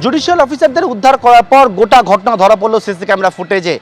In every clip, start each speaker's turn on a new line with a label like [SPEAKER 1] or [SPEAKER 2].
[SPEAKER 1] Judicial অফিসারদের উদ্ধার করার পর গোটা ঘটনা ধরা পড়লো সিসি ক্যামেরা ফুটেজে।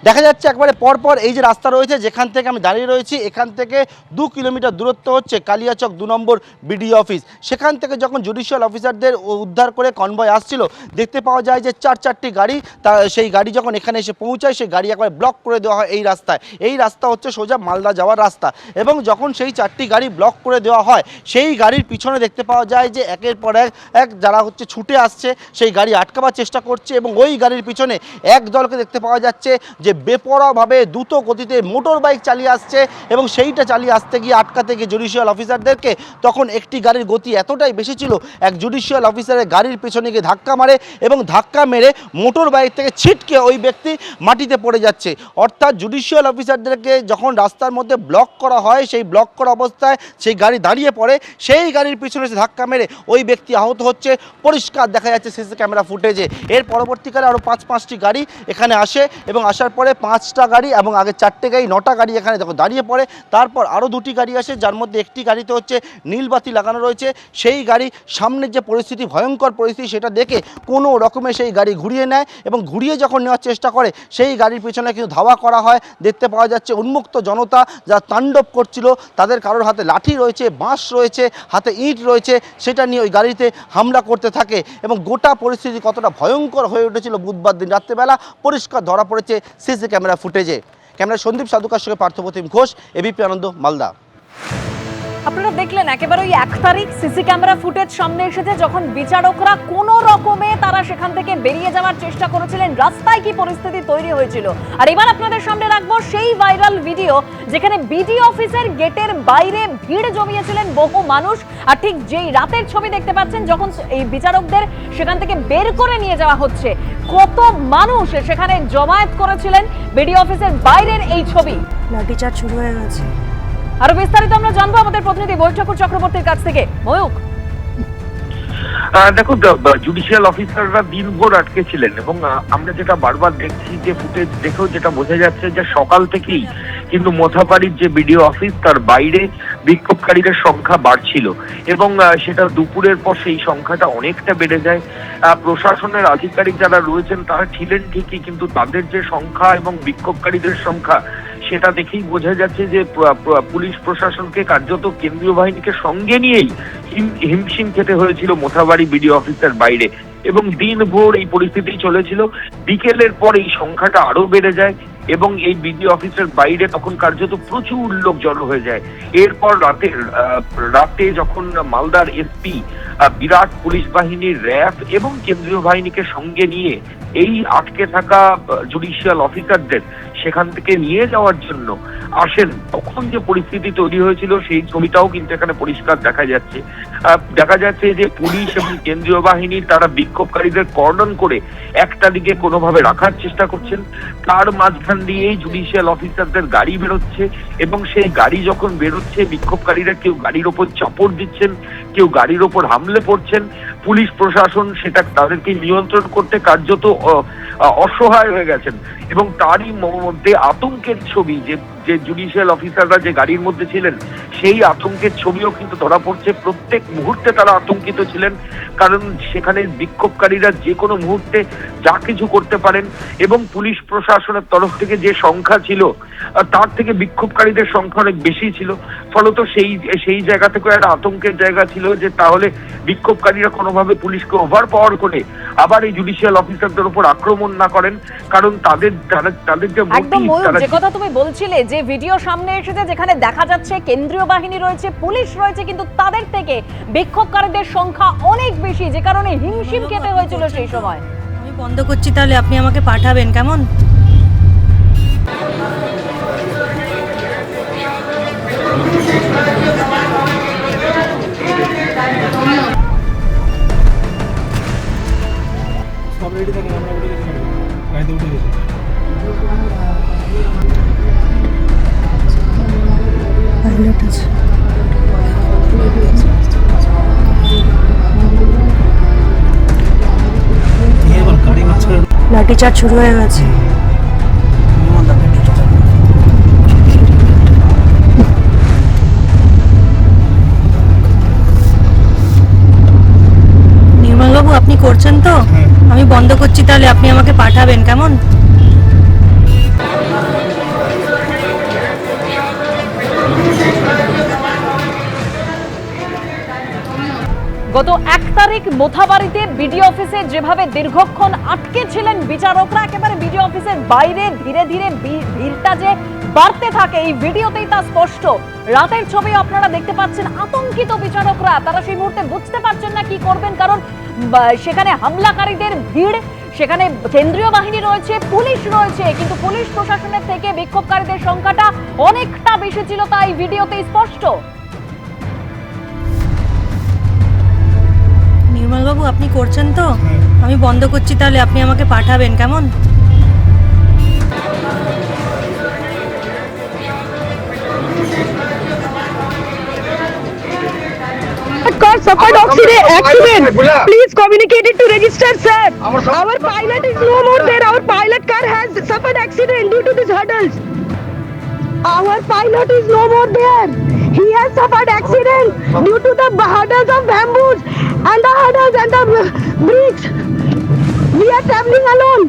[SPEAKER 1] দেখা যাচ্ছে একবারে পরপর এই যে রাস্তা রয়েছে যেখান থেকে আমি দাঁড়িয়ে রয়েছি, এখান থেকে 2 কিলোমিটার দূরত্ব হচ্ছে কালিয়াচক 2 নম্বর বিডিও অফিস। সেখান থেকে যখন জুডিশিয়াল অফিসারদের উদ্ধার করে কনভয় আসছিল, দেখতে পাওয়া যায় যে চারটি গাড়ি, সেই গাড়ি যখন এখানে এসে পৌঁছায় সেই গাড়ি একবার ব্লক করে দেওয়া হয় এই রাস্তায়। এই রাস্তা হচ্ছে সোজা মালদা যাওয়ার রাস্তা, এবং যখন সেই 4টি গাড়ি ব্লক করে দেওয়া হয় সেই গাড়ির পিছনে দেখতে পাওয়া যায় যে একের পর এক যারা হচ্ছে ছুটে আসছে সেই গাড়ি আটকাবার চেষ্টা করছে, এবং ওই গাড়ির পিছনে এক দলকে দেখতে পাওয়া যাচ্ছে যে বেপরোয়াভাবে দ্রুত গতিতে মোটর বাইক চালিয়ে আসছে, এবং সেইটা চালিয়ে আসতে গিয়ে আটকাতে গিয়ে জুডিশিয়াল অফিসারদেরকে তখন একটি গাড়ির গতি এতটাই বেশি ছিল, এক জুডিশিয়াল অফিসারের গাড়ির পিছনে গিয়ে ধাক্কা মারে, এবং ধাক্কা মেরে মোটর বাইক থেকে ছিটকে ওই ব্যক্তি মাটিতে পড়ে যাচ্ছে। অর্থাৎ জুডিশিয়াল অফিসারদেরকে যখন রাস্তার মধ্যে ব্লক করা হয়, সেই ব্লক করা অবস্থায় সেই গাড়ি দাঁড়িয়ে পড়ে, সেই গাড়ির পিছনে সে ধাক্কা মেরে ওই ব্যক্তি আহত হচ্ছে, পরিষ্কার দেখা যাচ্ছে সিসি ক্যামেরা ফুটেজে। এর পরবর্তীকালে আরও 5টি গাড়ি এখানে আসে, এবং আসার পরে 5টা গাড়ি এবং আগে 4টে গাড়ি 9টা গাড়ি এখানে দেখো দাঁড়িয়ে পড়ে। তারপর আরও 2টি গাড়ি আসে, যার মধ্যে একটি গাড়িতে হচ্ছে নীলবাতি লাগানো রয়েছে। সেই গাড়ি সামনের যে পরিস্থিতি, ভয়ঙ্কর পরিস্থিতি, সেটা দেখে কোনো রকমে সেই গাড়ি ঘুরিয়ে নেয়, এবং ঘুরিয়ে যখন নেওয়ার চেষ্টা করে সেই গাড়ির পিছনে কিন্তু ধাওয়া করা হয়। দেখতে পাওয়া যাচ্ছে উন্মুক্ত জনতা যারা তাণ্ডব করছিল, তাদের কারোর হাতে লাঠি রয়েছে, বাঁশ রয়েছে, হাতে ইট রয়েছে, সেটা নিয়ে ওই গাড়িতে হামলা করতে থাকে, এবং গোটা পরিস্থিতি কতটা ভয়ঙ্কর হয়ে উঠেছিল বুধবার দিন রাত্রেবেলা পরিষ্কার ধরা পড়েছে সিসি ক্যামেরা ফুটেজে। ক্যামেরা সন্দীপ সাধুকার সঙ্গে পার্থপ্রতিম ঘোষ, এবিপি আনন্দ, মালদা।
[SPEAKER 2] আপনারা দেখলেন একেবারে ওই 1 তারিখ সিসি ক্যামেরা ফুটেজ সামনে এসেছে, যখন বিচারকরা কোনো রকমে তারা সেখান থেকে বেরিয়ে যাওয়ার চেষ্টা করেছিলেন, রাস্তায় কি পরিস্থিতি তৈরি হয়েছিল। আর এবার আপনাদের সামনে রাখবো সেই ভাইরাল ভিডিও যেখানে বিডিও অফিসের গেটের বাইরে ভিড় জমিয়েছিলেন বহু মানুষ, আর ঠিক যেই রাতের ছবি দেখতে পাচ্ছেন যখন এই বিচারকদের সেখান থেকে বের করে নিয়ে যাওয়া হচ্ছে, কত মানুষ সেখানে জমায়েত করেছিলেন, বিডিও অফিসের বাইরের এই ছবি।
[SPEAKER 3] লাঠিচার্জ শুরু হয়ে গেছে।
[SPEAKER 2] আরো বিস্তারিত আমরা জানবো আমাদের প্রতিনিধি ময়ূক ঠাকুর চক্রবর্তীর কাছ থেকে। ময়ূক,
[SPEAKER 4] দেখো, জুডিশিয়াল অফিসাররা দিনভর আটকে ছিলেন, এবং আমরা যেটা বারবার দেখছি যে ফুটেজ দেখেও যেটা বোঝা যাচ্ছে যে সকাল থেকেই কিন্তু মোথাবাড়ির যে বিডিও অফিস তার বাইরে বিক্ষোভকারীদের সংখ্যা বাড়ছিল, এবং সেটা দুপুরের পর সেই সংখ্যাটা অনেকটা বেড়ে যায়। প্রশাসনের আধিকারিক যারা রয়েছেন তারা ছিলেন ঠিকই, কিন্তু তাদের যে সংখ্যা এবং বিক্ষোভকারীদের সংখ্যা সেটা দেখেই বোঝা যাচ্ছে যে পুলিশ প্রশাসনকে কার্যত কেন্দ্রীয় বাহিনীকে সঙ্গে নিয়েই হিমশিম খেতে হয়েছিল মোথাবাড়ি বিডিও অফিসের বাইরে, এবং দিনভর এই পরিস্থিতি চলেছিল। বিকেলের পর এই সংখ্যাটা আরো বেড়ে যায়, এবং এই বিডিও অফিসের বাইরে তখন কার্যত প্রচুর লোক জড়ো হয়ে যায়। এরপর রাতে যখন মালদার এসপি বিরাট পুলিশ বাহিনীর র্যাব এবং কেন্দ্রীয় বাহিনীকে সঙ্গে নিয়ে এই আটকে থাকা জুডিশিয়াল অফিসারদের সেখান থেকে নিয়ে যাওয়ার জন্য আসেন, তখন যে পরিস্থিতি তৈরি হয়েছিল সেই ছবিটাও কিন্তু এখানে পরিষ্কার দেখা যাচ্ছে যে পুলিশ এবং কেন্দ্রীয় বাহিনী তারা বিক্ষোভকারীদের কর্ডন করে একটা দিকে কোনোভাবে রাখার চেষ্টা করছেন, তার মাঝখান দিয়েই জুডিশিয়াল অফিসারদের গাড়ি বেরোচ্ছে, এবং সেই গাড়ি যখন বেরোচ্ছে বিক্ষোভকারীরা কেউ গাড়ির ওপর চাপড় দিচ্ছেন, কেউ গাড়ির ওপর হামলে পড়ছেন। পুলিশ প্রশাসন সেটা তাদেরকে নিয়ন্ত্রণ করতে কার্যত অসহায় হয়ে গেছেন, এবং তারই মধ্যে আতঙ্কের ছবি যে জুডিশিয়াল অফিসাররা যে গাড়ির মধ্যে ছিলেন সেই আতঙ্কের ছবিও কিন্তু ধরা পড়ছে। প্রত্যেক মুহূর্তে তারা আতঙ্কিত ছিলেন, কারণ সেখানে বিক্ষোভকারীরা যে কোনো মুহূর্তে যা কিছু করতে পারেন, এবং পুলিশ প্রশাসনের তরফ থেকে যে সংখ্যা ছিল তার থেকে বিক্ষোভকারীদের সংখ্যা অনেক বেশি ছিল। ফলত সেই জায়গা থেকে একটা আতঙ্কের জায়গা ছিল যে তাহলে বিক্ষোভকারীরা কোনোভাবে পুলিশকে ওভার পাওয়ার করে আবার এই জুডিশিয়াল অফিসারদের উপর আক্রমণ না করেন, কারণ তাদের যে
[SPEAKER 2] একদম যে কথা তুমি বলছিলে যে ভিডিও সামনে এসেছে যেখানে দেখা যাচ্ছে কেন্দ্রীয় বাহিনী রয়েছে, পুলিশ রয়েছে, কিন্তু তাদের থেকে বিক্ষোভকারীদের সংখ্যা অনেক বেশি, যে কারণে হিমশিম খেতে হয়েছিল সেই সময়।
[SPEAKER 3] আমি বন্ধ করছি, তাহলে আপনি আমাকে পাঠাবেন কেমন?
[SPEAKER 5] সব রেডি থাকে, আমরা উঠে গেছি, গাড়িতে উঠে গেছি।
[SPEAKER 3] পাইলট আছে। লাঠিচার্জ শুরু হয়ে গেছে। নির্মল বাবু, আপনি করছেন তো? আমি বন্ধ করছি, তাহলে আপনি আমাকে পাঠাবেন কেমন?
[SPEAKER 2] গত 1 তারিখ মোথাবাড়িতে বিডিও অফিসে যেভাবে দীর্ঘক্ষণ আটকে ছিলেন বিচারকরা, একেবারে বিডিও অফিসের বাইরে ধীরে ধীরে ভিড়টা যে বাড়তে থাকে এই ভিডিওতেই তা স্পষ্ট। রাতের ছবি আপনারা দেখতে পাচ্ছেন, আতঙ্কিত বিচারকরা, তারা সেই মুহূর্তে বুঝতে পারছেন না কি করবেন, কারণ সেখানে হামলাকারীদের ভিড়, সেখানে কেন্দ্রীয় বাহিনী রয়েছে, পুলিশ রয়েছে, কিন্তু পুলিশ প্রশাসনের থেকে বিক্ষোভকারীদের সংখ্যাটা অনেকটা বেশি ছিল, তাই ভিডিওতেই স্পষ্ট।
[SPEAKER 3] নির্মল বাবু, আপনি করছেন তো? আমি বন্ধ করছি, তাহলে আপনি আমাকে পাঠাবেন কেমন?
[SPEAKER 6] Car suffered accident. Please communicate it to register, sir. Our pilot is no more there. Our pilot car has suffered accident due to these hurdles. Our pilot is no more there. He has suffered accident due to the hurdles of bamboos and the hurdles and the bricks. We are traveling alone.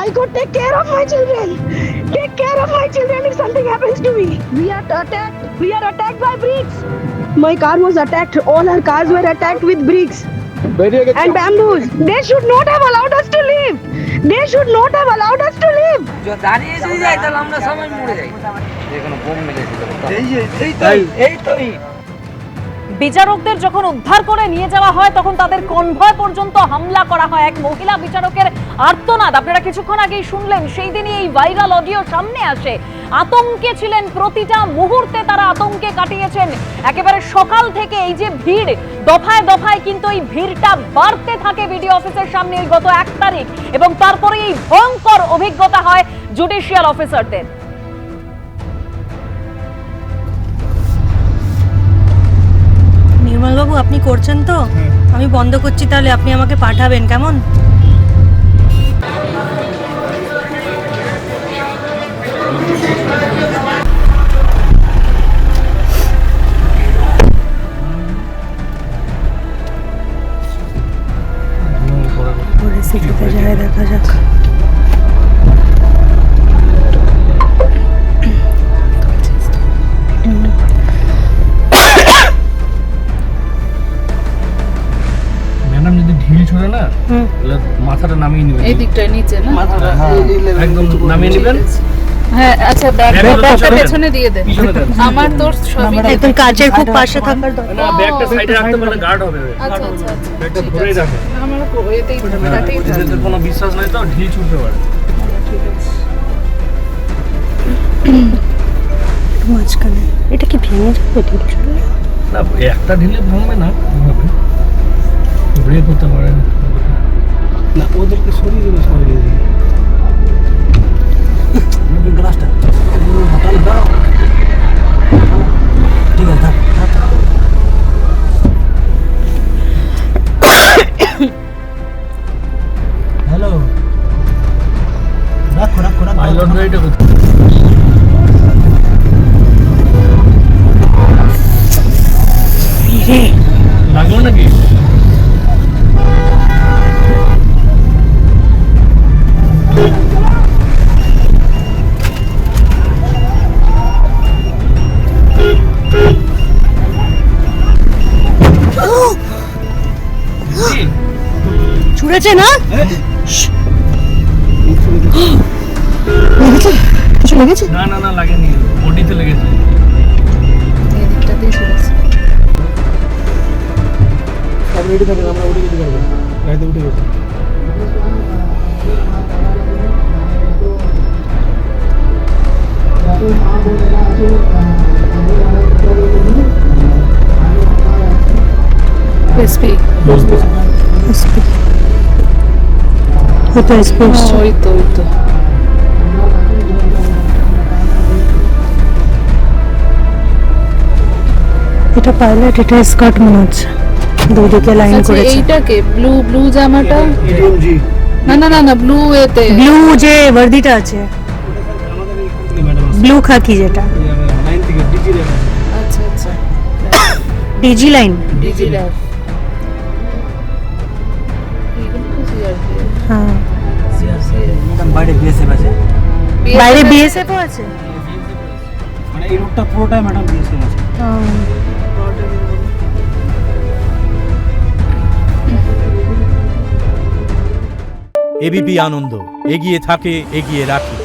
[SPEAKER 6] I could take care of my children. Take care of my children if something happens to me. We are attacked. We are attacked by bricks. My car was attacked. All our cars were attacked with bricks and bamboos. They should not have allowed us to leave. They should not have allowed us to leave.
[SPEAKER 7] দাঁড়িয়ে যদি যাই তাহলে আমরা সবাই মরে যাই। এখানে bomb মেরেছিল। এই তো
[SPEAKER 2] বিচারকদের যখন উদ্ধার করে নিয়ে যাওয়া হয় তখন তাদের কনভয় পর্যন্ত হামলা করা হয়। এক মহিলা বিচারকের আর্তনাদ আপনারা কিছুক্ষণ আগেই শুনলেন, সেই দিনই এই ভাইরাল অডিও সামনে আসে। আতঙ্কে ছিলেন, প্রতিটা মুহূর্তে তারা আতঙ্কে কাটিয়েছেন। একেবারে সকাল থেকে এই যে ভিড়, দফায় দফায় কিন্তু এই ভিড়টা বাড়তে থাকে বিডিও অফিসের সামনে এই গত 1 তারিখ, এবং তারপরে এই ভয়ঙ্কর অভিজ্ঞতা হয় জুডিশিয়াল অফিসারদের।
[SPEAKER 3] নির্মল বাবু, আপনি করছেন তো? আমি বন্ধ করছি, তাহলে আপনি আমাকে পাঠাবেন কেমন? পরিস্থিতিতে যায় দেখা যাক।
[SPEAKER 5] ম্যাডাম যদি ঢিল ছড়ে না, তাহলে মাথাটা নামিয়ে নেবেন।
[SPEAKER 8] এই দিকটা নিচে না,
[SPEAKER 5] মাথাটা একদম নামিয়ে নেবেন।
[SPEAKER 8] হ্যাঁ আচ্ছা, ব্যাগটা পেছনে দিয়ে দে।
[SPEAKER 5] পিছনে দেন।
[SPEAKER 8] আমার তোর সবই
[SPEAKER 3] একদম কাজের খুব পাশে থাকার দরকার।
[SPEAKER 5] না, ব্যাগটা সাইডে রাখতে পারলে গার্ড হবে।
[SPEAKER 8] আচ্ছা আচ্ছা আচ্ছা,
[SPEAKER 5] ব্যাগটা ধরেই রাখে।
[SPEAKER 8] আমার এতেই কাটেই
[SPEAKER 5] এদের কোনো বিশ্বাস নাই তো ঢিল ছুটতে পারে।
[SPEAKER 8] ঠিক আছে।
[SPEAKER 3] মাঝখানে এটা কি ভেঙে যাবে ঢিল ছুড়লে?
[SPEAKER 5] না, একটা ঢিলে ভাঙবে না, ভাঙবে। ব্রেক হতে পারে না, ওদেরকে সরিয়ে দেবে, সরিয়ে দেবে। গ্লাসটা দাও, ঠিক আছে। হ্যালো, রাখো রাখো রাখো। পাইলট গাড়িটা কোথায়? লাগলো নাকি?
[SPEAKER 3] ছুড়েছে না? কিছু লেগেছে?
[SPEAKER 5] না না না, লাগেনি, বডিতে লেগেছে।
[SPEAKER 8] এই দিকটাতেই চলেছে।
[SPEAKER 5] সব রেডি থাকেন, আমরা উঠে যেতে পারবো। গাড়িতে উঠে গেছে।
[SPEAKER 8] এসপি
[SPEAKER 3] এটা স্পষ্ট।
[SPEAKER 8] ওই তো
[SPEAKER 3] এটা পাইলট, এটা স্কার্ট মনে হচ্ছে, দুদিকে লাইন
[SPEAKER 8] আচ্ছা,
[SPEAKER 3] করেছে।
[SPEAKER 8] এইটাকে ব্লু জামাটা?
[SPEAKER 5] এডিএমজি।
[SPEAKER 8] না না না না, ব্লু এতে
[SPEAKER 3] ব্লু যে বর্দিটা আছে, ব্লু খাকি যেটা,
[SPEAKER 5] লাইন থেকে ডিজি রেখা।
[SPEAKER 8] আচ্ছা আচ্ছা,
[SPEAKER 3] ডিজি লাইন।
[SPEAKER 8] ডিজি ল্যাব।
[SPEAKER 3] হ্যাঁ
[SPEAKER 7] ম্যাডাম বাইরে বিএসএফ আছে।
[SPEAKER 3] বাইরে বিএসএফও আছে।
[SPEAKER 5] মানে এই রোডটা পুরোটাই ম্যাডাম বিএসএফ আছে।
[SPEAKER 9] এবিপি আনন্দ, এগিয়ে থাকে, এগিয়ে রাখে।